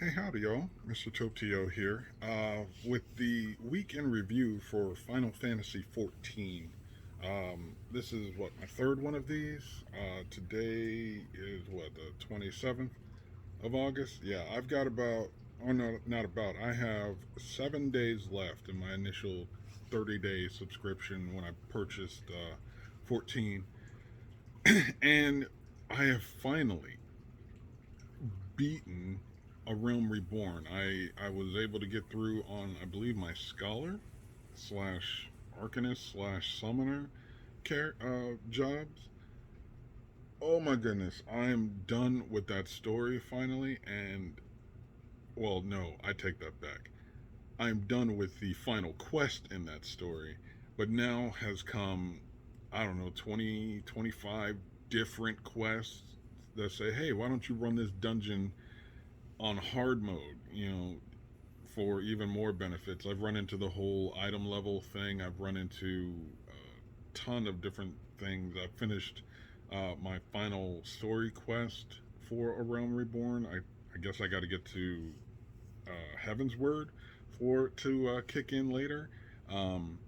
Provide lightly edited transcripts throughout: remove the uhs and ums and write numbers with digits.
Hey, howdy, y'all. Mr. Topio here with the weekend review for Final Fantasy XIV. This is what, my third one of these? Today is what, the 27th of August? Yeah, I've got about, oh no, not about, I have 7 days left in my initial 30-day subscription when I purchased 14. And I have finally beaten A Realm Reborn. I was able to get through on, I believe, my Scholar slash Arcanist slash Summoner jobs. Oh my goodness, I'm done with that story finally, and well, no, I take that back. I'm done with the final quest in that story, but now has come, I don't know, 20, 25 different quests that say, hey, why don't you run this dungeon on hard mode, for even more benefits. I've run into the whole item level thing. I've run into a ton of different things. I've finished my final story quest for A Realm Reborn. I guess I got to get to Heaven's Word for it to kick in later. Um,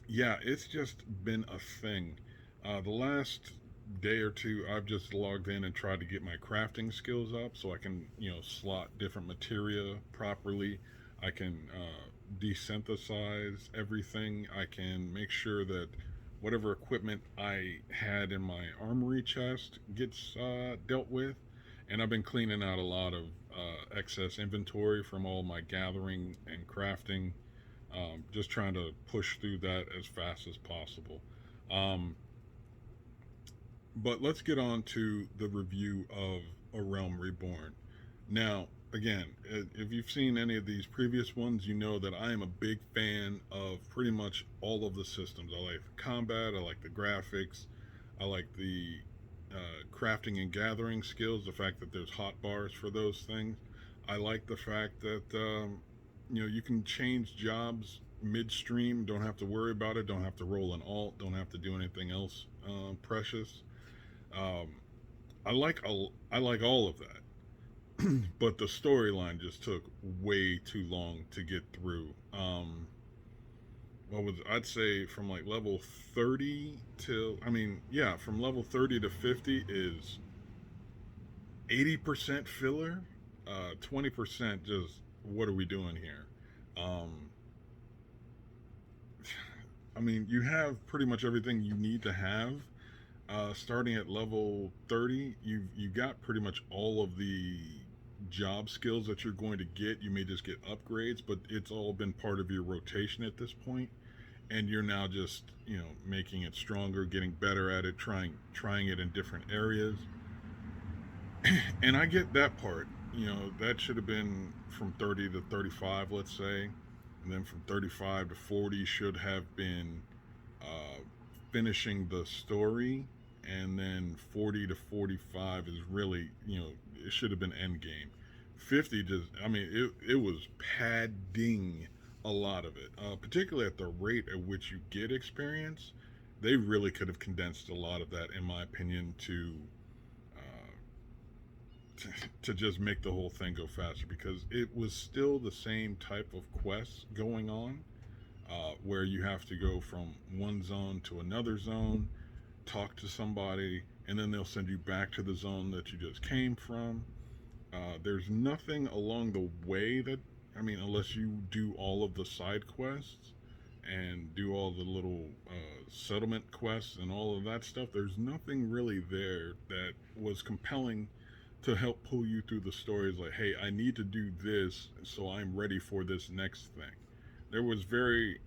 yeah, it's just been a thing. The last day or two, I've just logged in and tried to get my crafting skills up so I can, slot different materia properly. I can desynthesize everything. I can make sure that whatever equipment I had in my armory chest gets dealt with. And I've been cleaning out a lot of excess inventory from all my gathering and crafting, just trying to push through that as fast as possible. Um, but let's get on to the review of A Realm Reborn. Now, again, if you've seen any of these previous ones, you know that I am a big fan of pretty much all of the systems. I like the combat, I like the graphics, I like the crafting and gathering skills, the fact that there's hot bars for those things. I like the fact that you can change jobs midstream, don't have to worry about it, don't have to roll an alt, don't have to do anything else precious. Um, I like all of that, but the storyline just took way too long to get through. What was I'd say from like level 30 till yeah, from level 30 to 50 is 80% filler, 20% just what are we doing here? Um, you have pretty much everything you need to have. Starting at level 30, you got pretty much all of the job skills that you're going to get. You may just get upgrades, but it's all been part of your rotation at this point, and you're now just making it stronger, getting better at it, trying it in different areas. And I get that part. That should have been from 30 to 35, let's say, and then from 35 to 40 should have been uh, finishing the story, and then 40 to 45 is really, it should have been end game. 50 just, it was padding a lot of it, particularly at the rate at which you get experience. They really could have condensed a lot of that, in my opinion, to just make the whole thing go faster, because it was still the same type of quests going on, where you have to go from one zone to another zone, talk to somebody, and then they'll send you back to the zone that you just came from. There's nothing along the way that, unless you do all of the side quests and do all the little settlement quests and all of that stuff, there's nothing really there that was compelling to help pull you through the stories. Like, hey, I need to do this so I'm ready for this next thing. There was very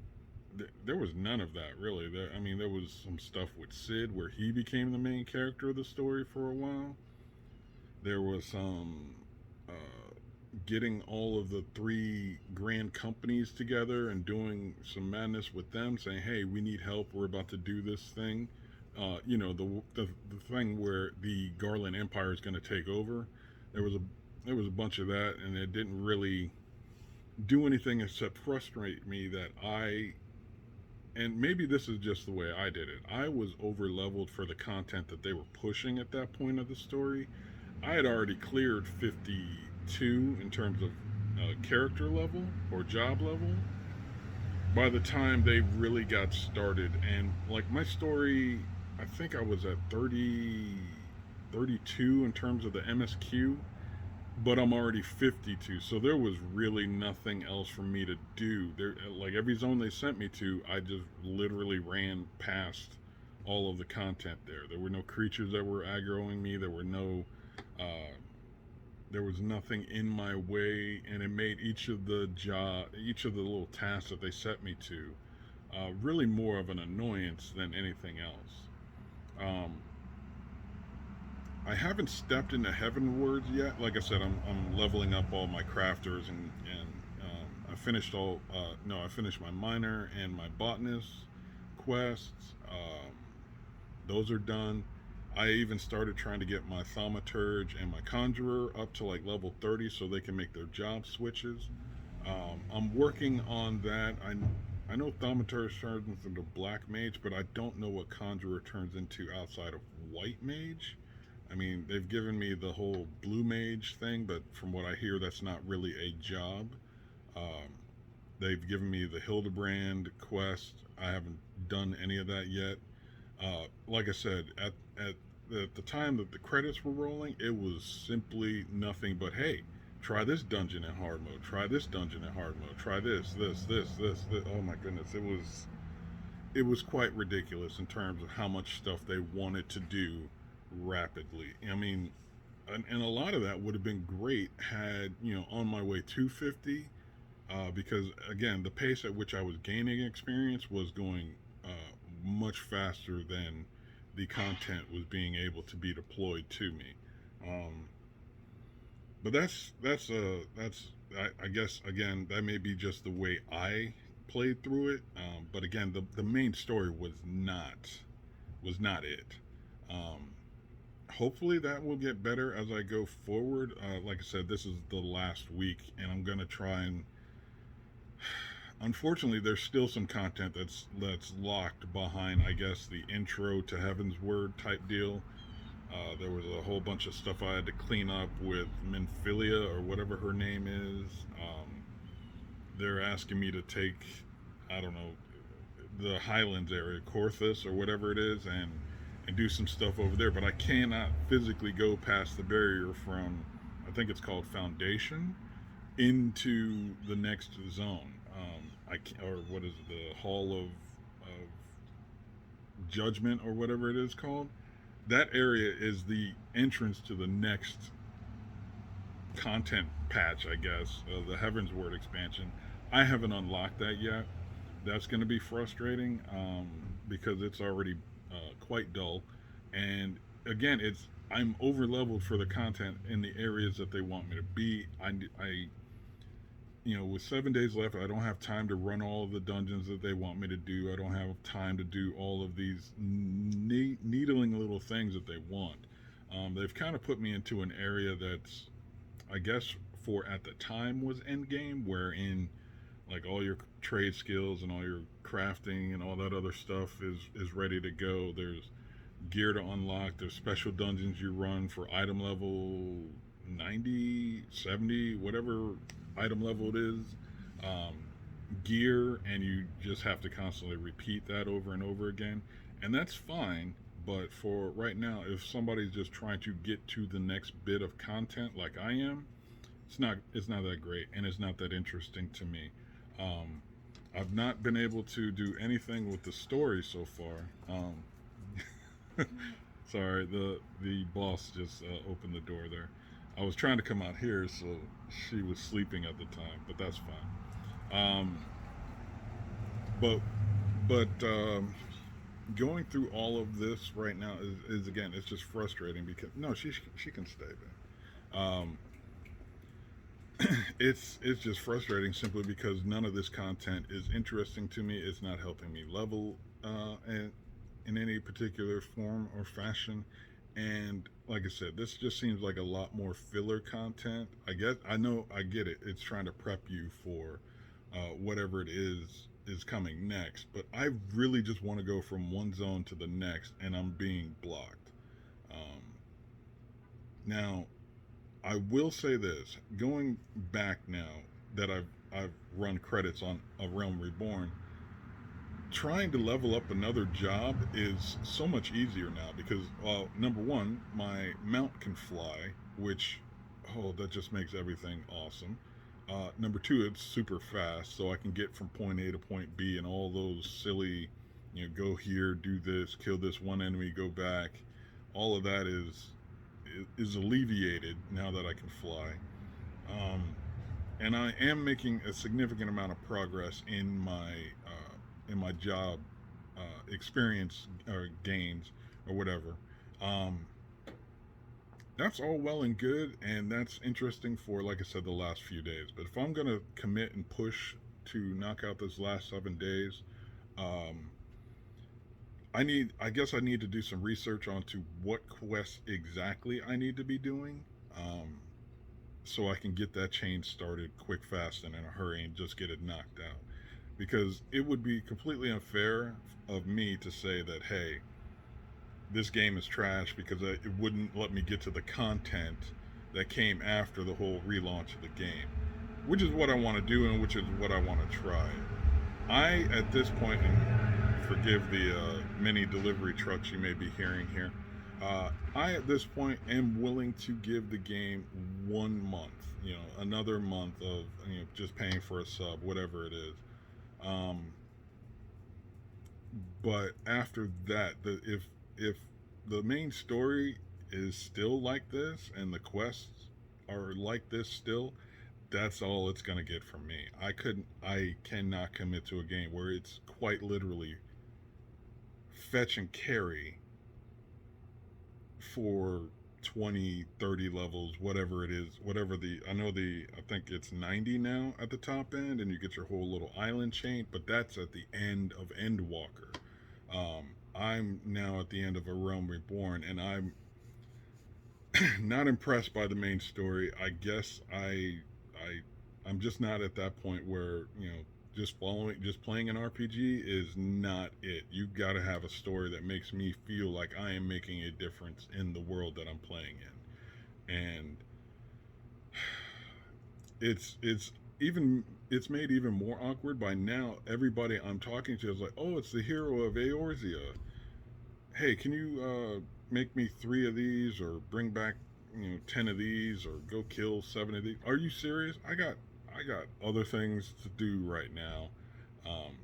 there was none of that really. There was some stuff with Sid where he became the main character of the story for a while. There was some getting all of the three grand companies together and doing some madness with them, saying, "Hey, we need help. We're about to do this thing." The thing where the Garland Empire is going to take over. There was a there was a bunch of that, and it didn't really do anything except frustrate me that and maybe this is just the way I did it. I was over leveled for the content that they were pushing at that point of the story. I had already cleared 50 two in terms of character level or job level by the time they really got started. And like my story, I think I was at 30, 32 in terms of the MSQ, but I'm already 52. So there was really nothing else for me to do. There, like every zone they sent me to, I just literally ran past all of the content there. There were no creatures that were aggroing me. Uh, there was nothing in my way, and it made each of the little tasks that they set me to, really more of an annoyance than anything else. Um, I haven't stepped into Heavenwards yet. Like I said, I'm leveling up all my crafters and I finished all. No, I finished my miner and my botanist quests. Those are done. I even started trying to get my thaumaturge and my conjurer up to like level 30 so they can make their job switches. I'm working on that. I know thaumaturge turns into black mage, but I don't know what conjurer turns into outside of white mage. I mean, they've given me the whole blue mage thing, but from what I hear, that's not really a job. Um, they've given me the Hildebrand quest. I haven't done any of that yet. Like I said, at the time that the credits were rolling, it was simply nothing but hey, try this dungeon in hard mode. Try this dungeon in hard mode. Try this. Oh my goodness, it was quite ridiculous in terms of how much stuff they wanted to do rapidly. I mean, and a lot of that would have been great had on my way to 50, because again, the pace at which I was gaining experience was going much faster than the content was being able to be deployed to me. Um, but I guess again that may be just the way I played through it. But again, the main story was not it. Um, Hopefully that will get better as I go forward. Like I said, this is the last week, and I'm gonna try and. Unfortunately, there's still some content that's locked behind, I guess, the intro to Heaven's Word type deal. There was a whole bunch of stuff I had to clean up with Minfilia or whatever her name is. They're asking me to take, I don't know, the Highlands area, Corthus or whatever it is, and do some stuff over there. But I cannot physically go past the barrier from, I think it's called Foundation, into the next zone. Or what is it, the Hall of Judgment or whatever it is called. That area is the entrance to the next content patch, I guess, the Heaven's Word expansion. I haven't unlocked that yet. That's going to be frustrating, because it's already quite dull. And again, I'm over leveled for the content in the areas that they want me to be. I with 7 days left, I don't have time to run all of the dungeons that they want me to do. I don't have time to do all of these needling little things that they want. They've kind of put me into an area that's, I guess, for at the time was end game, wherein like all your trade skills and all your crafting and all that other stuff is ready to go. There's gear to unlock. There's special dungeons you run for item level 90, 70, whatever item level it is. Um, Gear, and you just have to constantly repeat that over and over again. And that's fine. But for right now, if somebody's just trying to get to the next bit of content like I am, it's not that great and it's not that interesting to me. Um, I've not been able to do anything with the story so far. Sorry, the boss just opened the door there. I was trying to come out here, so she was sleeping at the time, but that's fine. But going through all of this right now is again, it's just frustrating because no, she can stay there. It's just frustrating simply because none of this content is interesting to me. It's not helping me level in any particular form or fashion. And like I said, this just seems like a lot more filler content. I know I get it. It's trying to prep you for whatever it is coming next. But I really just want to go from one zone to the next, and I'm being blocked. Now, I will say this: going back now that I've run credits on A Realm Reborn, trying to level up another job is so much easier now because, number one, my mount can fly, which, oh, that just makes everything awesome. Number two, it's super fast, so I can get from point A to point B, and all those silly, go here, do this, kill this one enemy, go back. All of that is alleviated now that I can fly. Um, and I am making a significant amount of progress in my job experience or gains or whatever. Um, that's all well and good, and that's interesting for, like I said, the last few days. But if I'm gonna commit and push to knock out those last 7 days, um, I guess I need to do some research onto what quests exactly I need to be doing. Um, so I can get that chain started quick, fast, and in a hurry and just get it knocked out. Because it would be completely unfair of me to say that, hey, this game is trash because it wouldn't let me get to the content that came after the whole relaunch of the game, which is what I want to do and which is what I want to try. I, at this point, and forgive the many delivery trucks you may be hearing here, I, at this point, am willing to give the game 1 month, another month of, just paying for a sub, whatever it is. Um, but after that, if the main story is still like this and the quests are like this still, that's all it's gonna get from me. I cannot commit to a game where it's quite literally fetch and carry for 20, 30 levels, whatever it is, whatever I think it's 90 now at the top end, and you get your whole little island chain, but that's at the end of Endwalker. I'm now at the end of A Realm Reborn, and I'm not impressed by the main story. I guess I'm just not at that point where just playing an RPG is not it. You've got to have a story that makes me feel like I am making a difference in the world that I'm playing in, and it's even it's made even more awkward by now. Everybody I'm talking to is like, "Oh, it's the hero of Eorzea. Hey, can you make me 3 of these, or bring back 10 of these, or go kill 7 of these? Are you serious? I got other things to do right now. Um,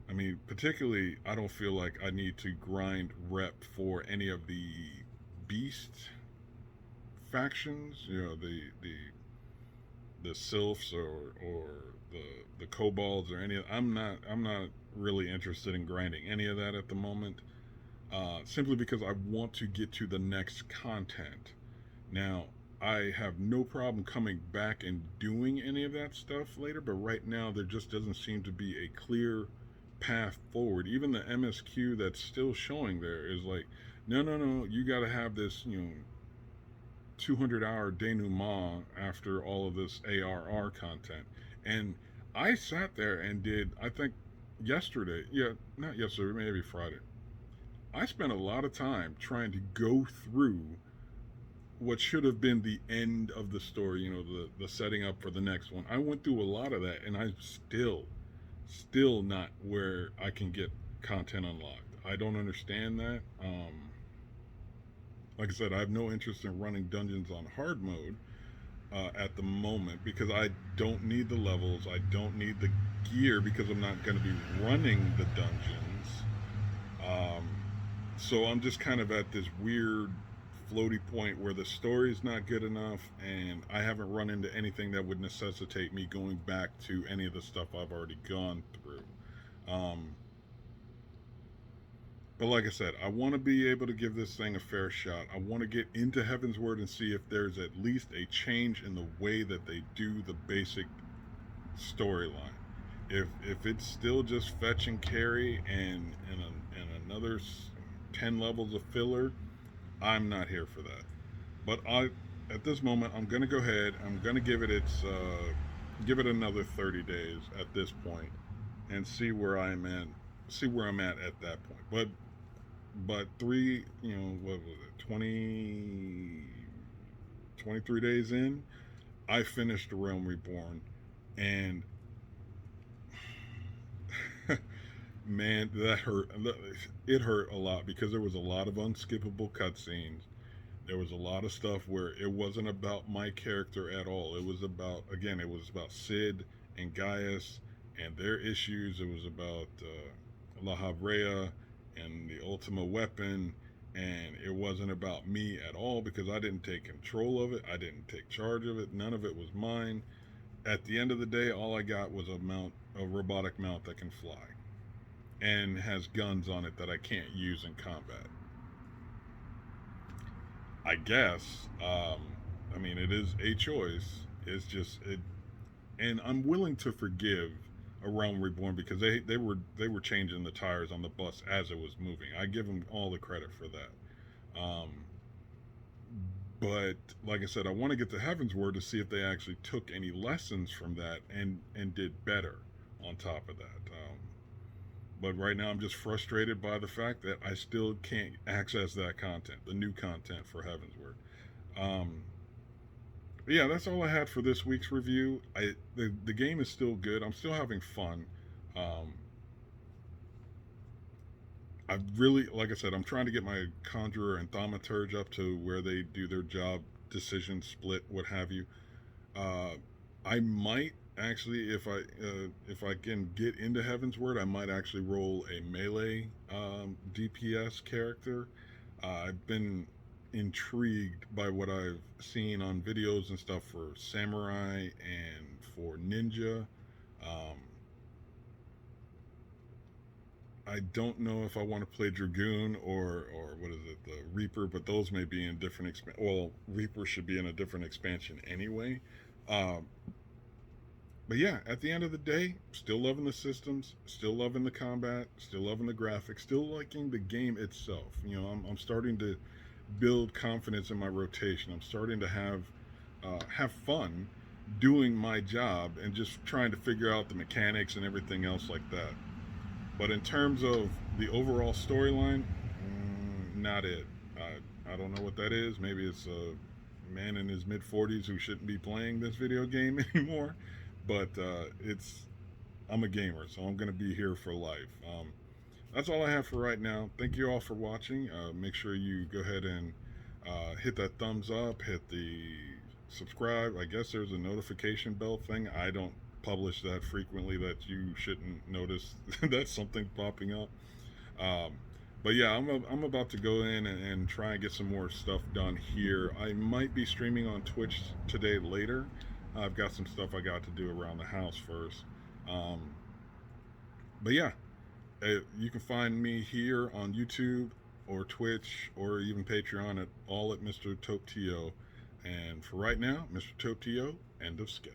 I mean, particularly, I don't feel like I need to grind rep for any of the beast factions. The sylphs or the kobolds or any. I'm not really interested in grinding any of that at the moment. Simply because I want to get to the next content. Now, I have no problem coming back and doing any of that stuff later, but right now there just doesn't seem to be a clear path forward. Even the MSQ that's still showing there is like, no, no, no, you got to have this, 200-hour denouement after all of this ARR content. And I sat there and did, I think, yesterday, yeah, not yesterday, maybe Friday. I spent a lot of time trying to go through what should have been the end of the story, the setting up for the next one. I went through a lot of that, and I'm still not where I can get content unlocked. I don't understand that. Like I said, I have no interest in running dungeons on hard mode at the moment because I don't need the levels. I don't need the gear because I'm not going to be running the dungeons. Um, so I'm just kind of at this weird floaty point where the story's not good enough, and I haven't run into anything that would necessitate me going back to any of the stuff I've already gone through. Um, but like I said, I want to be able to give this thing a fair shot. I want to get into Heaven's Word and see if there's at least a change in the way that they do the basic storyline. If it's still just fetch and carry and another 10 levels of filler, I'm not here for that. But at this moment, I'm gonna go ahead. I'm gonna give it another 30 days at this point, and see where I'm at. See where I'm at that point. But what was it? 23 days in, I finished A Realm Reborn, and man, that hurt. It hurt a lot because there was a lot of unskippable cutscenes. There was a lot of stuff where it wasn't about my character at all. It was about, again, it was about Sid and Gaius and their issues. It was about La Habrea and the Ultima weapon, and it wasn't about me at all because I didn't take control of it. I didn't take charge of it. None of it was mine. At the end of the day, all I got was a robotic mount that can fly and has guns on it that I can't use in combat. I guess. I mean, it is a choice. It's just it, and I'm willing to forgive A Realm Reborn because they were changing the tires on the bus as it was moving. I give them all the credit for that. Um, but like I said, I want to get to Heaven's Word to see if they actually took any lessons from that and did better on top of that. But right now, I'm just frustrated by the fact that I still can't access that content, the new content for Heaven's Word. Um, but yeah, that's all I had for this week's review. The game is still good. I'm still having fun. Um, I really, like I said, I'm trying to get my Conjurer and Thaumaturge up to where they do their job, decision split, what have you. Uh, I might actually, if I can get into Heaven's Word, I might actually roll a melee DPS character. I've been intrigued by what I've seen on videos and stuff for samurai and for ninja. Um, I don't know if I want to play Dragoon or what is it, the Reaper, but those may be in different Well, Reaper should be in a different expansion anyway. Um, but yeah, at the end of the day, still loving the systems, still loving the combat, still loving the graphics, still liking the game itself. I'm starting to build confidence in my rotation. I'm starting to have fun doing my job and just trying to figure out the mechanics and everything else like that. But in terms of the overall storyline, not it. I don't know what that is. Maybe it's a man in his mid 40s who shouldn't be playing this video game anymore. But I'm a gamer, so I'm going to be here for life. That's all I have for right now. Thank you all for watching. Make sure you go ahead and hit that thumbs up, hit the subscribe. I guess there's a notification bell thing. I don't publish that frequently that you shouldn't notice that's something popping up. Um, but yeah, I'm about to go in and try and get some more stuff done here. I might be streaming on Twitch today later. I've got some stuff I got to do around the house first. Um, but yeah, you can find me here on YouTube or Twitch or even Patreon at Mr. Tope TO. And for right now, Mr. Tope TO, end of sketch.